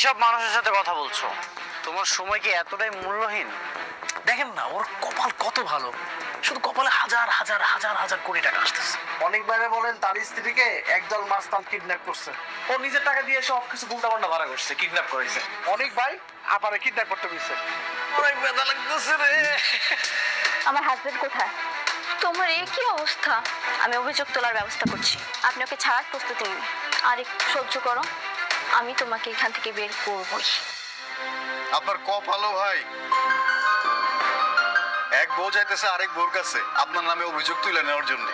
সব মানুষের সাথে কথা বলছো? তোমার সময় কি এতটাই মূল্যহীন? দেখেন না, ওর কপাল কত ভালো, শুধু কপালে হাজার হাজার হাজার হাজার কোটি টাকা আসতেছে। অনেক বাইরে বলেন তার স্ত্রীকে একদল মাস্তান কিডন্যাপ করছে। ও নিজের টাকা দিয়ে সব কিছু উল্টাপাল্টা ভাড়া করছে, কিডন্যাপ করেছে। অনেক ভাই আপারে কিডন্যাপ করতে গেছে। অনেক ব্যথা লাগতেছে রে। আমার হাজবেন্ড কোথায়? তোমার এই কি অবস্থা? আমি অভিযোগ তোলার ব্যবস্থা করছি, আপনি ওকে ছাড়ার প্রস্তুতি নিন। আর একটু সহ্য করো, আমি তোমাকে এখান থেকে বের করবই। আপনার ভালো ভাই, এক বউ যাইতেছে আরেক বউর কাছে আপনার নামে অভিযোগ তুলে নেওয়ার জন্য।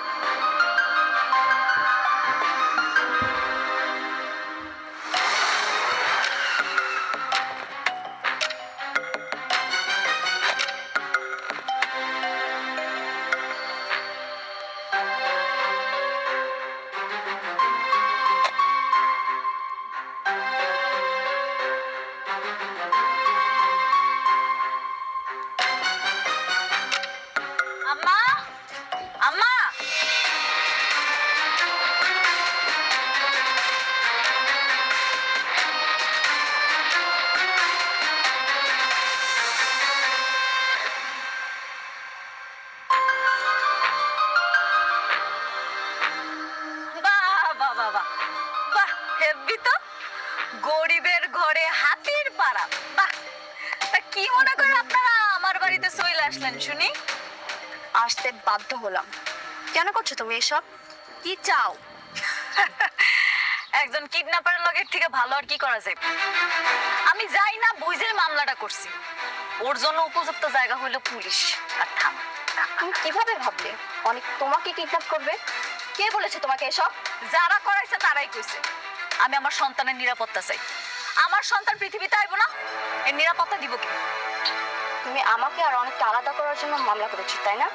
আম্মা, আম্মা, বাহ বাহ বাহ বাহ বাহ, হেব্বি তো। গরিবের ঘরে হাতির পাড়া। বাহ, তা কি মনে করে আপনারা আমার বাড়িতে চলে আসলেন শুনি? আসতে বাধ্য হলাম। কেন করছো তুমি এসব? কি চাও? একজন কিডন্যাপারের লগের থেকে ভালো আর কি করা যায়? আমি যাই না বুঝে মামলাটা করছি। ওর জন্য উপযুক্ত জায়গা হলো পুলিশ আর থানা। তুমি কিভাবে ভাবলে অনেক তোমাকে কিডন্যাপ করবে? কে বলেছে তোমাকে এসব? যারা করাইছে তারাই কইছে। আমি আমার সন্তানের নিরাপত্তা চাই। আমার সন্তান পৃথিবীতে আইব না, এর নিরাপত্তা দিব কি? তুমি আমাকে আর অনেককে আলাদা করার জন্য মামলা করেছো, তাই না?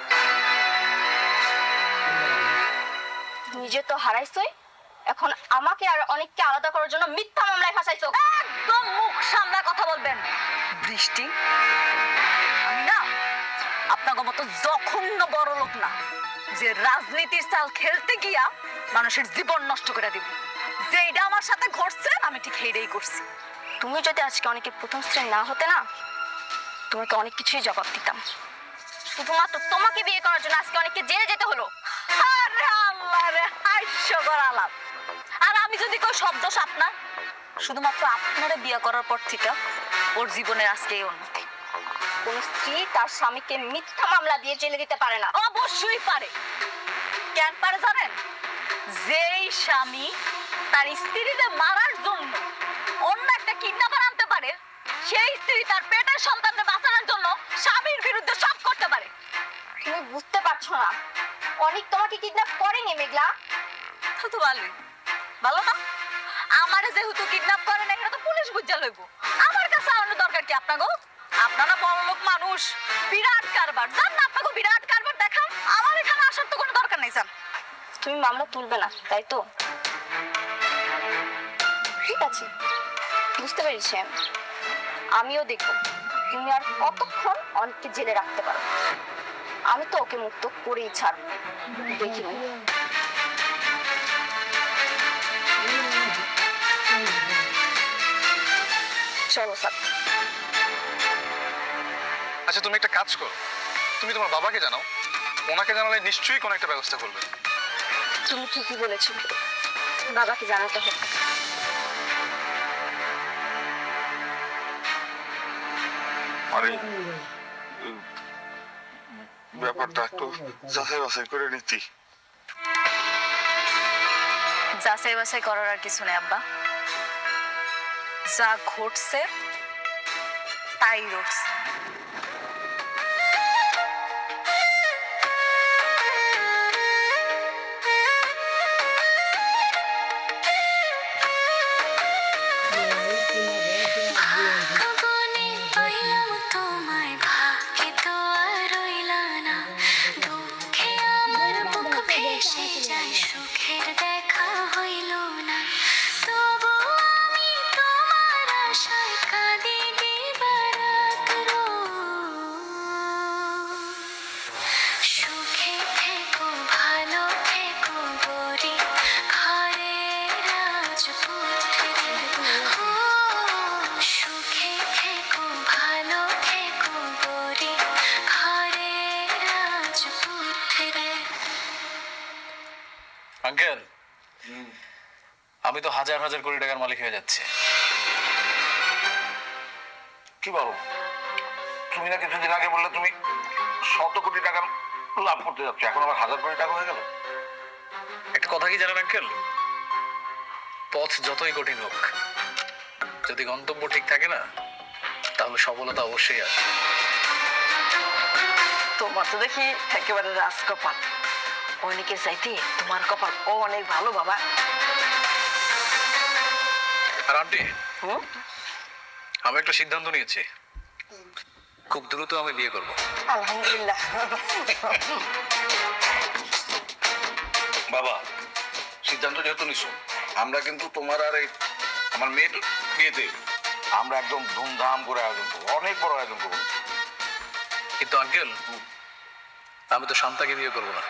নিজে তো হারাইছই, এখন আমাকে আর অনেককে আলাদা করার জন্য মিথ্যা মামলায় ফাঁসাইছো। একদম মুখ সামলা কথা বলবেন বৃষ্টি। আমি না আপনাকে মতো জঘন্য বড় লোক না যে রাজনীতির চাল খেলতে গিয়া মানুষের জীবন নষ্ট করে দিব। যেইটা আমার সাথে ঘটছে আমি ঠিক সেইটাই করছি। তুমি যদি আজকে অনেকের প্রথম স্ত্রী না হতে না, তোমাকে অনেক কিছুই জবাব দিতাম। শুধুমাত্র তোমাকে বিয়ে করার জন্য আজকে অনেককে জেলে যেতে হলো। আরে আল্লাহ রে, হাস্যকর আলাপ। আর আমি যদি কই শব্দ আপনার, শুধুমাত্র আপনারে বিয়ে করার পর থেকে ওর জীবনের আজকে এই উন্নতি। কোন স্ত্রী তার স্বামীকে মিথ্যা মামলা দিয়ে জেলে দিতে পারে না। অবশ্যই পারে। কেন পারে জানেন? যেই স্বামী তার স্ত্রীকে মারার জন্য অন্য একটা কিডন্যাপার আনতে পারে, সেই স্ত্রী তার পেটের সন্তানকে বাঁচানোর জন্য স্বামীর বিরুদ্ধে সব করতে পারে। তুমি বুঝতে পারছো না, অনেক তোমাকে কিডন্যাপ করেনি মেঘলা। তো ভালোই, ভালো না? আমারে যেহেতু কিডন্যাপ করে না, এটা তো পুলিশ বুঝা লইব। আমার কাছে আনার দরকার কি আপনাকে? আপনারা বড় লোক মানুষ, বিরাট কারবার জান না, আপনাকে বিরাট কারবার দেখান। আমার এখানে আসার তো কোনো দরকার নেই। জান, তুমি মামলা তুলবে না, তাই তো? ঠিক আছে, বুঝতে পেরেছি। আমিও দেখব তুমি আর কতক্ষণ অনেককে জেলে রাখতে পারো। আমি তো ওকে মুক্ত করেই ছাড়ব, দেখিনি। চলো স্যার। আচ্ছা তুমি একটা কাজ করো, তুমি তোমার বাবাকে জানাও, ওনাকে জানালে নিশ্চয়ই কোনো একটা ব্যবস্থা করবে। তুমি ঠিকই বলেছো, বাবাকে জানাতে হবে। আরে ব্যাপারটা একটু যাচাই বাছাই করে নিতি। যাচাই বাছাই করার আর কিছু নেই আব্বা, যা ঘটছে তাই ঘটছে। হাজার হাজার কোটি টাকার মালিক হয়ে যাচ্ছে। কি বলো? তুমি না কিছুদিন আগে বললে তুমি 100 কোটি টাকা লাভ করতে যাচ্ছ, এখন আবার 1000 কোটি টাকা হয়ে গেল। একটা কথা কি জানেন আঙ্কেল, পথ যতই কঠিন হোক, যদি গন্তব্য ঠিক থাকে না, তাহলে সফলতা অবশ্যই আসে। তোমার তো দেখি একেবারে রাজকপাল। অনেকে চাইতে তোমার কপাল অনেক ভালো বাবা। আর আন্টি, হুম? আমি একটা সিদ্ধান্ত নিয়েছি, খুব দ্রুত আমি বিয়ে করব। আলহামদুলিল্লাহ। বাবা, সিদ্ধান্ত যেহেতু নিছো, আমরা কিন্তু তোমার আর এই আমার মেয়ের বিয়েতে আমরা একদম ধুমধাম করে আয়োজন করবো, অনেক বড় আয়োজন করবো। কিন্তু আঙ্কেল, আমি তো শান্তাকে বিয়ে করবো না।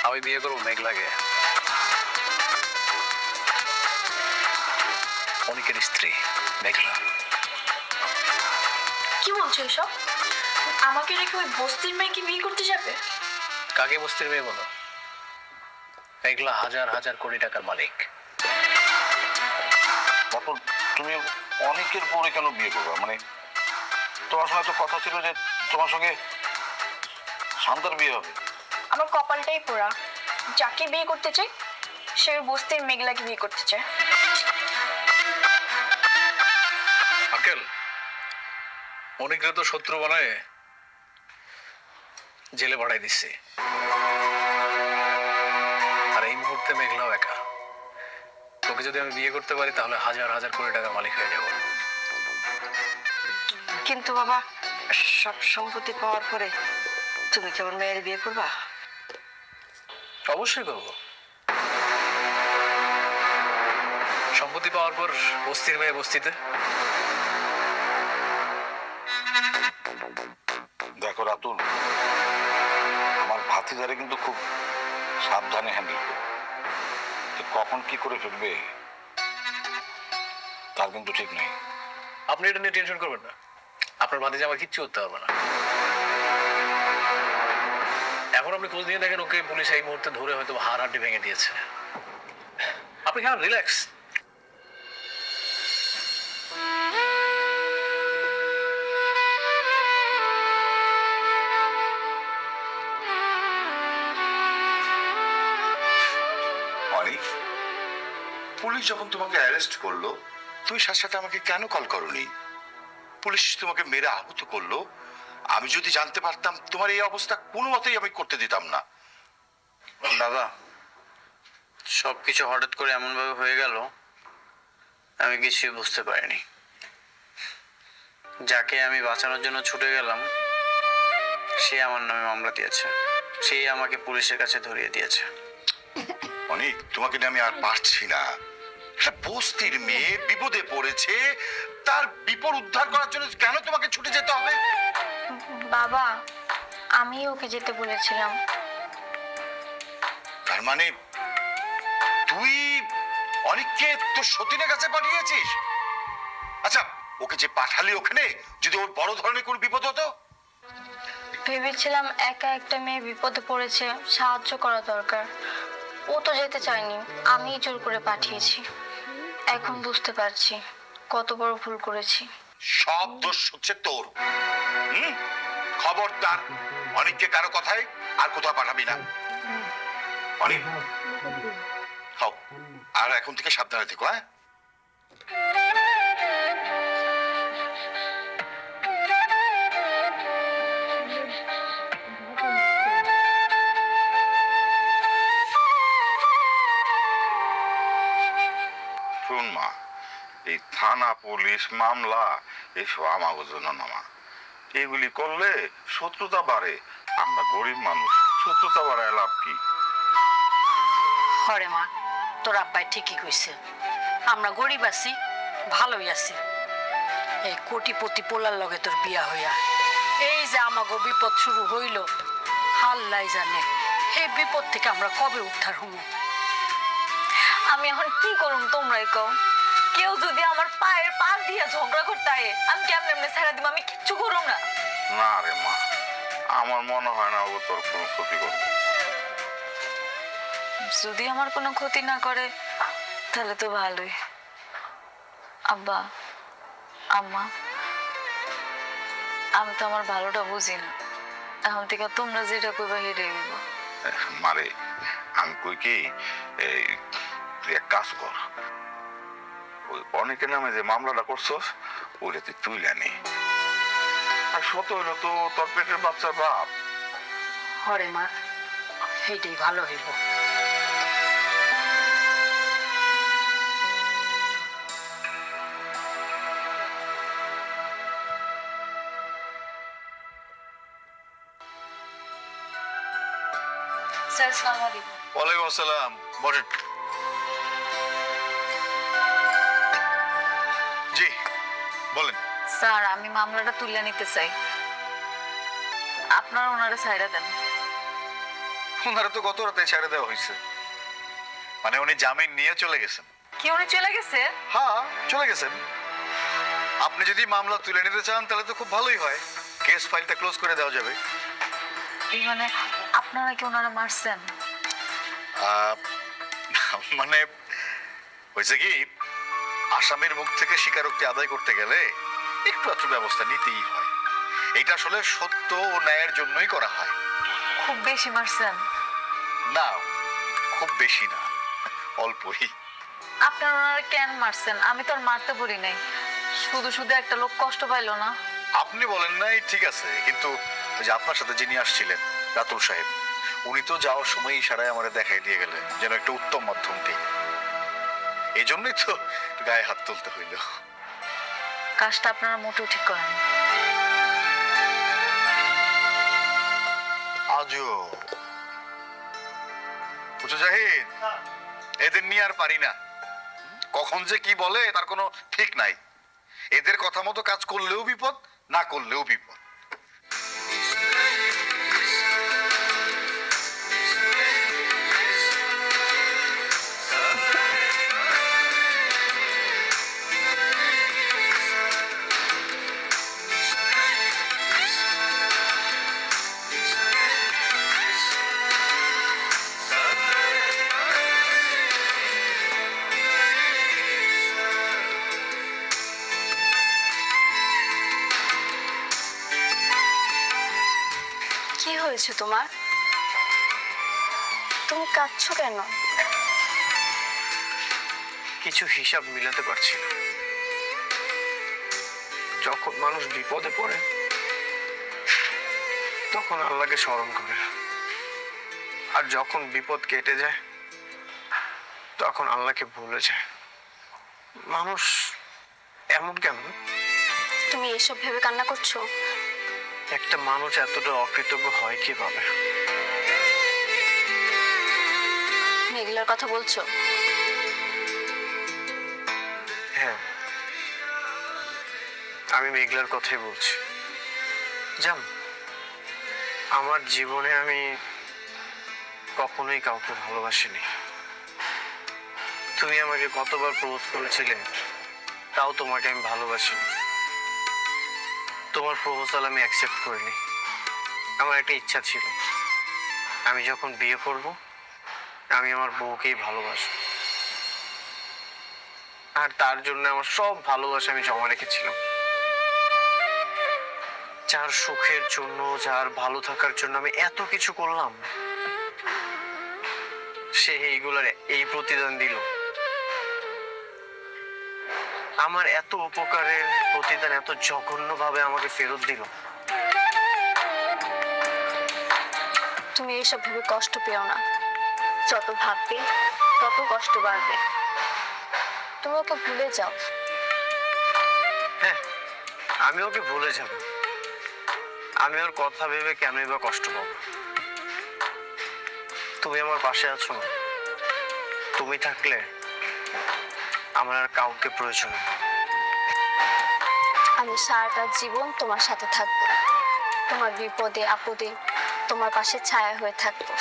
আমি বিয়ে করবো মেঘলাকে, অনিকের স্ত্রী মেঘলা। কি বলছো এসব? আমাকে রেখে ওই বস্তির মেয়েকে বিয়ে করতে যাবে? কাকে বস্তির মেয়ে বলো? মেঘলা হাজার হাজার কোটি টাকার মালিক। কত তুমি অনেকের পরে কেন বিয়ে করবে? মানে তোমার সঙ্গে তো কথা ছিল যে তোমার সঙ্গে শান্তার বিয়ে হবে। আমার কপালটাই পোড়া, যাকে বিয়ে করতে চাই সে ওই বস্তির মেঘলাকে বিয়ে করতে চায়। আঙ্কেল, অনেকের তো শত্রু বানায় জেলে পাঠাই দিচ্ছে, আর এই মুহূর্তে মেঘলাও একা। তোকে যদি আমি বিয়ে করতে পারি তাহলে হাজার হাজার কোটি টাকার মালিক হয়ে যাব। কিন্তু বাবা, সব সম্পত্তি পাওয়ার পরে তুমি কেমন মেয়ের বিয়ে করবা? অবশ্যই করবো। সম্পত্তি পাওয়ার পর বস্তির মেয়ে বস্তিতে। দেখো রাতুল, আমার ভাতিজারে কিন্তু খুব সাবধানে হ্যান্ডেল করবে। যে কখন কি করে ফেলবে তার কিন্তু ঠিক নেই। আপনি এটা নিয়ে টেনশন করবেন না, আপনার ভাতিজা আমার কিচ্ছু করতে পারবে না। এখন আপনি খোঁজ নিয়ে দেখেন, ওকে পুলিশ এই মুহূর্তে ধরে হয়তো হাড় হাড্ডি ভেঙে দিয়েছে। আপনি হ্যাঁ রিল্যাক্স। অনেক, পুলিশ যখন তোমাকে অ্যারেস্ট করলো, তুমি সাথে সাথে আমাকে কেন কল করোনি? পুলিশ তোমাকে মেরে আহত করলো, আমি যদি জানতে পারতাম তোমার এই অবস্থা কোনো মতেই আমি করতে দিতাম না। বাবা, সবকিছু হঠাৎ করে এমন ভাবে হয়ে গেল, আমি কিছুই বুঝতে পারিনি। যাকে আমি বাঁচানোর জন্য ছুটে গেলাম, সে আমার নামে মামলা দিয়েছে, সেই আমাকে পুলিশের কাছে ধরিয়ে দিয়েছে। অনেক, তোমাকে নিয়ে আমি আর পারছি না। একটা বস্তির মেয়ে বিপদে পড়েছে, তার বিপদ উদ্ধার করার জন্য কেন তোমাকে ছুটে যেতে হবে? বাবা, আমি ওকে যেতে বলেছিলাম। তার মানে তুই অনেককে তোর সতীনের কাছে পাঠিয়েছিস? আচ্ছা, ওকে যে পাঠালি ওখানে, যদি ওর বড় ধরনের কোনো বিপদ হতো? ভেবেছিলাম একা একটা মেয়ে বিপদে পড়েছে, সাহায্য করা দরকার। ও তো যেতে চায়নি, আমিই জোর করে পাঠিয়েছি। এখন বুঝতে পারছি কত বড় ভুল করেছি। সব দোষ হচ্ছে তোর। খবরদার অনেককে কারো কথায় আর কোথাও পাঠাবি না। অনেক, হও, আর এখন থেকে সাবধানে থেকো। হ্যাঁ, শুন মা, এই থানা পুলিশ মামলা এসব আমাদের জন্য নামা। এগুলি করলে শত্রুতা বাড়ে। আমরা গরিব মানুষ, শত্রুতা বাড়ায় লাভ কি? হরে মা, তোর আব্বাই ঠিকই কইছে। আমরা গরিব আছি, ভালোই আছি। এই কোটিপতি পোলার লগে তোর বিয়া হইয়া এই যে আমাগো বিপদ শুরু হইল, আল্লাহ জানে এই বিপদ থেকে আমরা কবে উদ্ধার হবো। আমি এখন কি করুম তোমরাই কও। কেউ যদি আমার পায়ের পাশ দিয়ে ঝগড়া করতে আয়ে, আমি কেমনে এমনি ছেড়ে দিব? আমি কিচ্ছু করব না। না রে মা, আমার মনে হয় না ও তোর কোনো ক্ষতি করবে। যদি আমার কোনো ক্ষতি না করে তাহলে তো ভালোই। আব্বা, আম্মা, আমি তো আমার ভালোটা বুঝি না। এখন থেকে তোমরা যেটা কইবা হেরে গেল। মারে, আমি কই কি, এই তুই এক কাজ কর, ওই অনেকের নামে যে মামলাটা করছস ওইটা তুই তুইলা নে। আর শত হইলো তো তোর পেটের বাচ্চার বাপ। হরে মা, সেইটাই ভালো হইব। স্যার, আসসালামু আলাইকুম। ওয়ালাইকুম আসসালাম, বসেন। জি বলেন। স্যার, আমি মামলাটা তুলে নিতে চাই। আপনার ওনারে ছাইড়া দেন। ওনারা তো গত রাতে ছেড়ে দেওয়া হয়েছে, মানে উনি জামিন নিয়ে চলে গেছেন। কি উনি চলে গেছে? হ্যাঁ, চলে গেছেন। আপনি যদি মামলা তুলে নিতে চান তাহলে তো খুব ভালোই হয়, কেস ফাইলটা ক্লোজ করে দেওয়া যাবে। এই মানে আপনারা কি ওনারা মারছেন? আহ, মানে হয়েছে কি, আসামির মুখ থেকে স্বীকারোক্তি আদায় করতে গেলে একটু একটু ব্যবস্থা নিতেই হয়। এটা আসলে সত্য ও ন্যায়ের জন্যই করা হয়। খুব বেশি মারছেন? না, খুব বেশি না, অল্পই। আপনার ওনারা কেন মারছেন? আমি তো আর মারতে বলি নাই, শুধু শুধু একটা লোক কষ্ট পাইলো না। আপনি বলেন নাই ঠিক আছে, কিন্তু ওই যে আপনার সাথে যিনি আসছিলেন রাতুল সাহেব, উনি তো যাওয়ার সময় ইশারায় আমারে দেখাই দিয়ে গেলেন যেন একটা উত্তম মাধ্যম দিই। এই জন্যই তো গায়ে হাত তুলতে হইল। কাজটা আপনারা মোটেও ঠিক করেন। আজও বুঝো জাহিদ, এদের নিয়ে আর পারি না। কখন যে কি বলে তার কোনো ঠিক নাই। এদের কথা মতো কাজ করলেও বিপদ, না করলেও বিপদ। কি হয়েছে তোমার? তুমি কাঁদছো কেন? কিছু হিসাব মিলাতে পারছি না। যখন মানুষ বিপদে পড়ে তখন আল্লাহকে স্মরণ করে, আর যখন বিপদ কেটে যায় তখন আল্লাহকে ভুলে যায়। মানুষ এমন কেন? তুমি এসব ভেবে কান্না করছো? একটা মানুষ এতটা অকৃতজ্ঞ হয় কিভাবে? মেঘলার কথা বলছো? হ্যাঁ, আমি মেঘলার কথাই বলছি। জান, আমার জীবনে আমি কখনোই কাউকে ভালোবাসিনি। তুমি আমাকে কতবার প্রপোজ করেছিলে, তাও তোমাকে আমি ভালোবাসিনি। তোমার প্রপোজাল আমি অ্যাকসেপ্ট করিনি। আমার একটা ইচ্ছা ছিল, আমি যখন বিয়ে করব আমি আমার বউকেই ভালোবাসবো, আর তার জন্য আমার সব ভালোবাসা আমি জমা রেখেছিলাম। যার সুখের জন্য, যার ভালো থাকার জন্য আমি এত কিছু করলাম, সে এইগুলার এই প্রতিদান দিল। আমার এত উপকারের প্রতিদান এত জঘন্যভাবে আমাকে ফেরত দিল। তুমি এসব ভেবে কষ্ট পেও না। যত ভাববে তত কষ্ট বাড়বে। তুমি ওকে ভুলে যাও। হ্যাঁ, আমি ওকে ভুলে যাব। আমি ওর কথা ভেবে কেনই বা কষ্ট পাবো? তুমি আমার পাশে আছো না? তুমি থাকলে আমার আর কাউকে প্রয়োজন নেই। আমি সারাটা জীবন তোমার সাথে থাকবো। তোমার বিপদে আপদে তোমার পাশে ছায়া হয়ে থাকবো।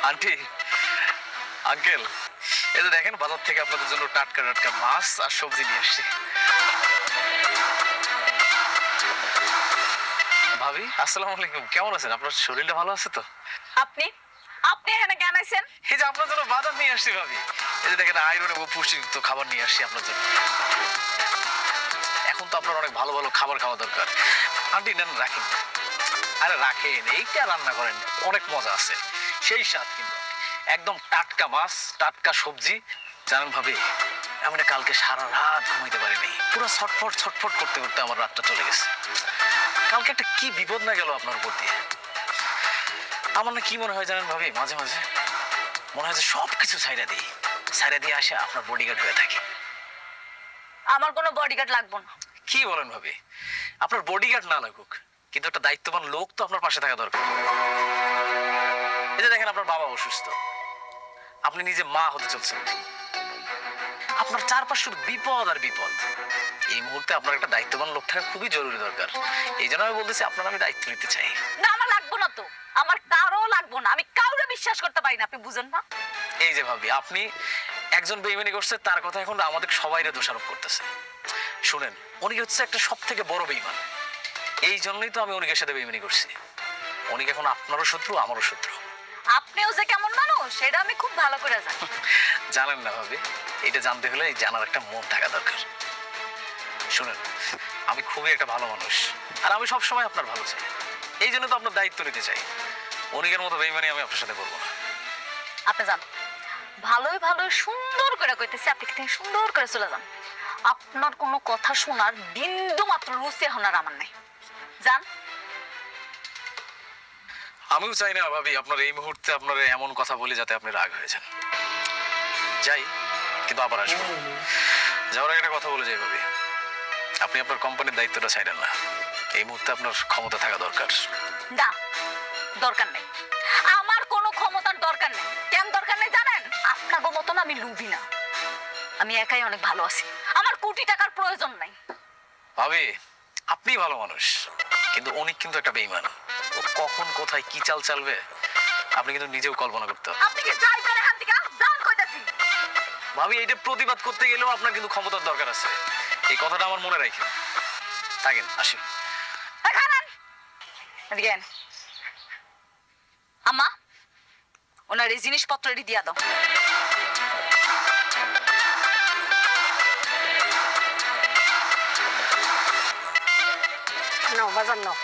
আন্টি, আঙ্কেল, এই যে দেখেন বাজার থেকে আপনাদের জন্য টাটকা টাটকা মাছ আর সবজি নিয়ে এসেছি। ভাবি, আসসালামু আলাইকুম, কেমন আছেন? আপনার শরীরটা ভালো আছে তো? আপনি আপনি এখানে কেন আইছেন? এই যে আপনার জন্য বাজার নিয়ে আসছি ভাবি। এই যে দেখেন আয়রন এবং পুষ্টিযুক্ত খাবার নিয়ে আসছি আপনার জন্য। এখন তো আপনার অনেক ভালো ভালো খাবার খাওয়া দরকার। আন্টি নেন, রাখেন। আরে রাখেন, এইটা রান্না করেন, অনেক মজা আছে, সেই স্বাদ কিন্তু। একদম টাটকা মাছ, টাটকা সবজি। জানেন ভাবি, আমি না কালকে সারা রাত ঘুমাইতে পারিনি, পুরো ছটফট ছটফট করতে করতে আমার রাতটা চলে গেছে। কালকে একটা কি বিপদ না গেল আপনার উপর দিয়ে। আমার না কি মনে হয় জানেন ভাবি, মাঝে মাঝে মনে হয় যে সবকিছু ছাইড়া দিই, ছাইড়া দিয়ে আসে আপনার বডিগার্ড হয়ে থাকি। আমার কোনো বডিগার্ড লাগবে না। কি বলেন ভাবি? আপনার বডিগার্ড না লাগুক, কিন্তু একটা দায়িত্ববান লোক তো আপনার পাশে থাকা দরকার। এই যে দেখেন আপনার বাবা অসুস্থ, আপনি নিজে মা হতে চলছেন, আপনার চারপাশে শুধু বিপদ আর বিপদ। এই মুহূর্তে আপনার একটা দায়িত্ববান লোক থাকা খুবই জরুরি দরকার। এই জন্য আমি বলতেছি আপনার আমি দায়িত্ব নিতে চাই। না, আমার লাগবে না তো, আমার কারো লাগবে না। আমি কাউরে বিশ্বাস করতে পারি না, আপনি বুঝেন না? এই যে ভাবি, আপনি একজন বেইমানি করছে, তার কথা এখন আমাদের সবাইরে দোষারোপ করতেছে। শুনেন, উনি হচ্ছে একটা সব থেকে বড় বেইমান। এই জন্যই তো আমি উনিকের সাথে বেইমানি করছি। উনি এখন আপনারও শত্রু, আমারও শত্রু। আপনিও যে কেমন মানুষ সেটা আমি খুব ভালো করে জানি। জানেন না ভাবি, এটা জানতে হলে এই জানার একটা মন থাকা দরকার। শুনেন, আমি খুবই একটা ভালো মানুষ, আর আমি সবসময় আপনার ভালো চাই। এই জন্য তো আপনার দায়িত্ব নিতে চাই। অনিকের মতো বেইমানি আমি আপনার সাথে করবো না। আপনি যান, ভালোই ভালোই সুন্দর করে কইতেছি, আপনি কি সুন্দর করে চলে যান। আপনার কোনো কথা শোনার বিন্দু মাত্র রুচি এখন আর আমার নাই। যান। আমিও চাই না ভাবি আপনার এই মুহূর্তে আপনার এমন কথা বলে যাতে আপনি রাগ হয়ে যান। যাই, কিন্তু আবার আসবো। যাওয়ার আগে একটা কথা বলে যাই ভাবি, আপনি আপনার কোম্পানির দায়িত্বটা ছাইড়েন না। এই মুহূর্তে আপনার ক্ষমতা থাকা দরকার। না, দরকার নেই, আমার কোনো ক্ষমতার দরকার নেই। কেন দরকার নেই জানেন? আপনাকে মতন আমি লুবি না, আমি একাই অনেক ভালো আছি, আমার কোটি টাকার প্রয়োজন নাই। ভাবি, আপনি ভালো মানুষ, কিন্তু অনেক কিন্তু একটা বেইমান। ও কখন কোথায় কি চাল চালবে আপনি কিন্তু নিজেও কল্পনা করতে পারেন। আপনি কি যাইবেন এখান থেকে? যান কইতাছি। ভাবি, এইটা প্রতিবাদ করতে গেলেও আপনার কিন্তু ক্ষমতার দরকার আছে, এই কথাটা আমার মনে রাখেন। থাকেন, আসি। এই খারান, এদিকে আন। আম্মা, ওনার এই জিনিসপত্র এটি দিয়া দাও। নাও বাজার নাও,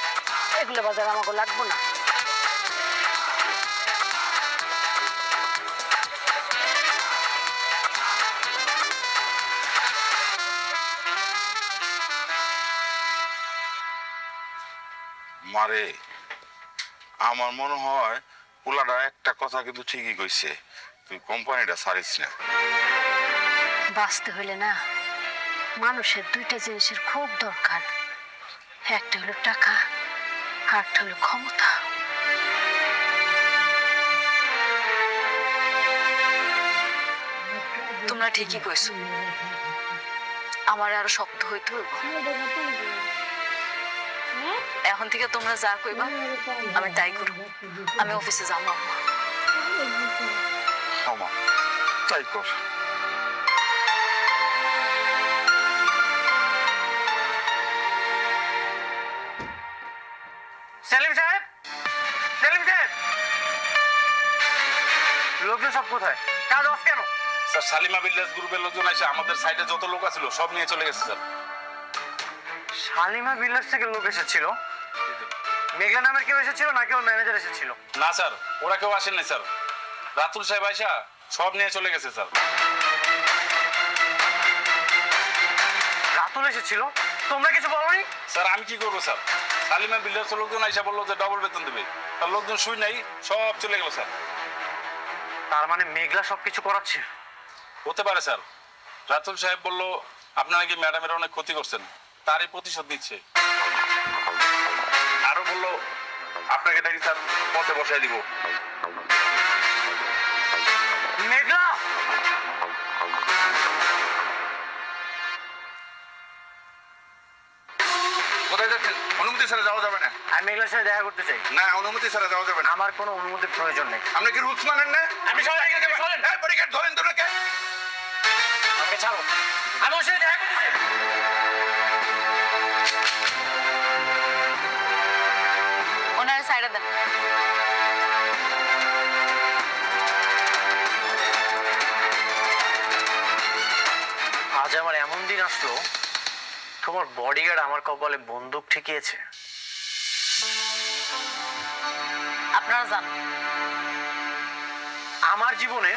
এগুলো বাজার আমাকে লাগবো না। মারে, আমার মনে হয় পোলাটা একটা কথা কিন্তু ঠিকই কইছে, তুই কোম্পানিটা ছাড়িস না। বাঁচতে হইলে না মানুষের দুইটা জিনিসের খুব দরকার, একটা হলো টাকা, আরেকটা হলো ক্ষমতা। তোমরা ঠিকই কইছো, আমার আরো শক্ত হইতে হইব। এখন থেকে তোমরা যা কইবা আমি তাই করব। আমি অফিসে যাবো। ক্ষমা, তাই কর। সেলিম সাহেব, সেলিম সাহেব, লোকজন সব কোথায়? কাজ অফ কেন? স্যার, সালিমা বিল্ডার্স গ্রুপের লোকজন এসে আমাদের সাইডে যত লোক আছিল সব নিয়ে চলে গেছে স্যার। শালিমা বিল্ডার্স থেকে লোক এসেছিল? মেঘলা নামের কেউ এসেছিল নাকি ওর ম্যানেজার এসেছিল? না স্যার, ওরা কেউ আসেননি স্যার। রাতুল সাহেব আইসা সব নিয়ে চলে গেছে স্যার। রাতুল এসেছিল? তোমরা কিছু বলোনি? স্যার, আমি কি করবো স্যার? সালিমা বিল্ডার্স লোকজন আইসা বললো যে ডবল বেতন দেবে, তার লোকজন শুই নাই, সব চলে গেল স্যার। তার মানে মেঘলা সবকিছু করাচ্ছে? হতে পারে স্যার। রাতুল সাহেব বললো আপনারা নাকি ম্যাডামের অনেক ক্ষতি করছেন, তারই প্রতিশোধ নিচ্ছে। আরো বললো আপনাকে নাকি স্যার পথে বসাই দিব। মেঘলা, কোথায় যাচ্ছেন? অনুমতি ছাড়া যাওয়া যাবে না। আমি মেঘলার সাথে দেখা করতে চাই। না, অনুমতি ছাড়া যাওয়া যাবে না। আমার কোনো অনুমতির প্রয়োজন নেই। আপনি কি রুলস মানেন না? আপনি সরেন এখান থেকে, সরেন। এই বডিগার্ড ধরেন তো নাকি? আমাকে ছাড়ো, আমি ওর সাথে দেখা করতে চাই। ওনার সাইডে দেন। আজ আমার এমন দিন আসলো, তোমার বডিগার্ড আমার কপালে বন্দুক ঠেকিয়েছে। আপনারা যান। আমার জীবনে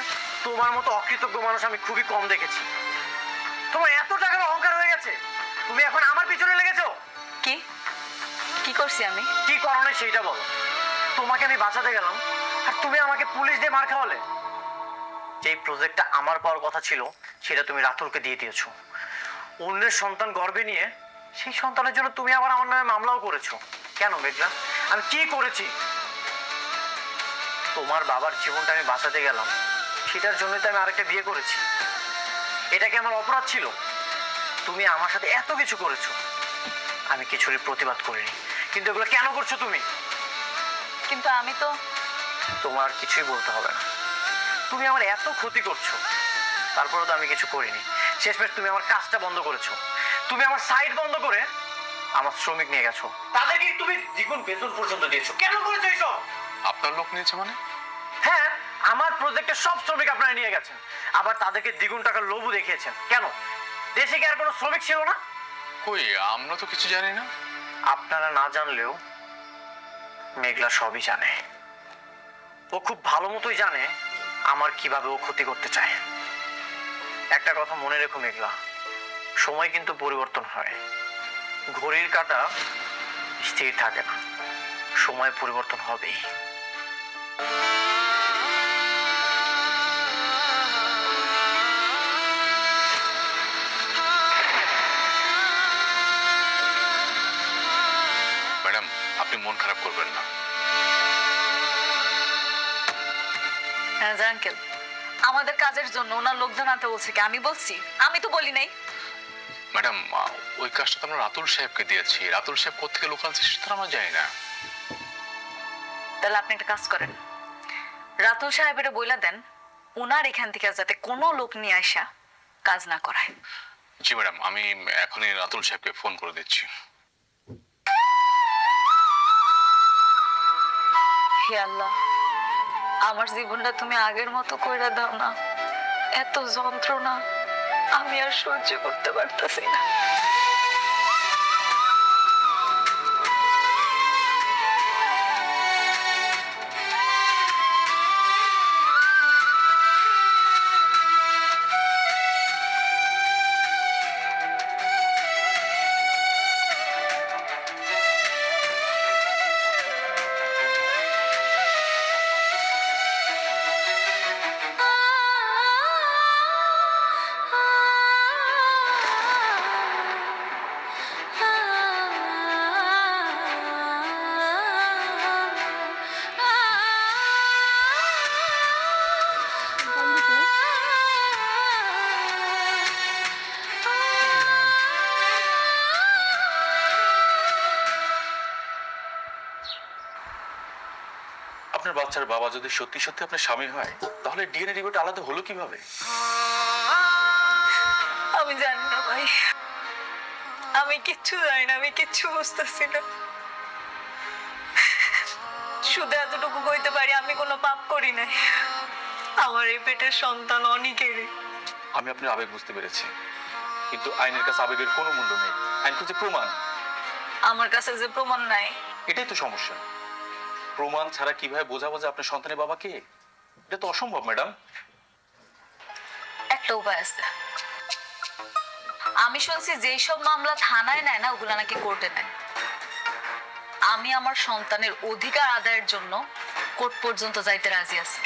তোমার মতো অকৃতজ্ঞ মানুষ আমি খুবই কম দেখেছি। তোমার এত টাকার অহংকার হয়ে গেছে, তুমি এখন আমার পিছনে লেগেছো। কি কি করছি আমি? কি কারণে সেইটা বলো। তোমাকে আমি বাঁচাতে গেলাম আর তুমি আমাকে পুলিশ দিয়ে মার খাওয়ালে। যেই প্রজেক্টটা আমার পাওয়ার কথা ছিল সেটা তুমি রাতুলকে দিয়ে দিয়েছো। অন্যের সন্তান গর্ভে নিয়ে সেই সন্তানের জন্য তুমি আবার আমার নামে মামলাও করেছো। কেন মেঘলা, আমি কি করেছি? তোমার বাবার জীবনটা আমি বাঁচাতে গেলাম, সেটার জন্যই তো আমি আরেকটা বিয়ে করেছি। এটা কি আমার অপরাধ ছিল? তুমি আমার সাথে এত কিছু করেছো, আমি কিছুরই প্রতিবাদ করিনি, কিন্তু এগুলো কেন করছো তুমি? কিন্তু আমি তো তোমার কিছুই বলতে হবে না। তুমি আমার এত ক্ষতি করছো, তারপরে তো আমি কিছু করিনি। শেষমেশ তুমি আমার কাজটা বন্ধ করেছো। তুমি আমার সাইট বন্ধ করে আমার শ্রমিক নিয়ে গেছো, তাদেরকে তুমি দ্বিগুণ বেতন পর্যন্ত দিয়েছো। কেন করেছো এইসব? আপনার লোক নিয়েছে মানে? হ্যাঁ, আমার প্রজেক্টের সব শ্রমিক আপনারা নিয়ে গেছেন, আবার তাদেরকে দ্বিগুণ টাকার লোভও দেখিয়েছেন। কেন? দেশে কি আর কোনো শ্রমিক ছিল না? কই, আমরা তো কিছু জানি না। আপনারা না জানলেও মেঘলা সবই জানে। ও খুব ভালো মতোই জানে আমার কিভাবে ও ক্ষতি করতে চায়। একটা কথা মনে রেখো মেঘলা, সময় কিন্তু পরিবর্তন হয়, ঘড়ির কাঁটা স্থির থাকে না, সময় পরিবর্তন হবেই। ম্যাডাম, আপনি মন খারাপ করবেন না। হ্যাঁ আঙ্কেল, আমাদের কাজের জন্য ওনার লোকজন আনতে বলছে কি? আমি বলছি? আমি তো বলি নাই। ম্যাডাম, ওই কাজটা তো আমরা রাতুল সাহেবকে দিয়েছি। রাতুল সাহেব কোথেকে লোক আনছে সেটা তো আমরা জানি না। তাহলে আপনি একটা কাজ করেন, রাতুল সাহেবের বইলা দেন ওনার এখান থেকে যাতে কোনো লোক নিয়ে আসা কাজ না করায়। জি ম্যাডাম, আমি এখনই রাতুল সাহেবকে ফোন করে দিচ্ছি। হে আল্লাহ, আমার জীবনটা তুমি আগের মতো কইরা দাও না। এত যন্ত্রণা আমি আর সহ্য করতে পারতাছি না। আপনার বাচ্চার বাবা যদি সত্যি সত্যি আপনার স্বামী হয়, তাহলে ডিএনএ রিপোর্ট আলাদা হলো কিভাবে? আমি জানি না ভাই, আমি কিচ্ছু জানি না, আমি কিচ্ছু বুঝতেছি না। শুধু এতটুকু কইতে পারি আমি কোনো পাপ করি নাই। আমার এই পেটের সন্তান অনেকেরই। আমি আপনার আবেগ বুঝতে পেরেছি, কিন্তু আইনের কাছে আবেগের কোনো মূল্য নেই। আইন খুঁজে প্রমাণ। আমার কাছে যে প্রমাণ নাই। এটাই তো সমস্যা। প্রমাণ ছাড়া কিভাবে বোঝাবো যে আপনার সন্তানের বাবা কে? এটা তো অসম্ভব ম্যাডাম। একটা উপায় আছে। আমি শুনছি যেই সব মামলা থানায় নেয় না, ওগুলা নাকি কোর্টে নেয়। আমি আমার সন্তানের অধিকার আদায়ের জন্য কোর্ট পর্যন্ত যাইতে রাজি আছি।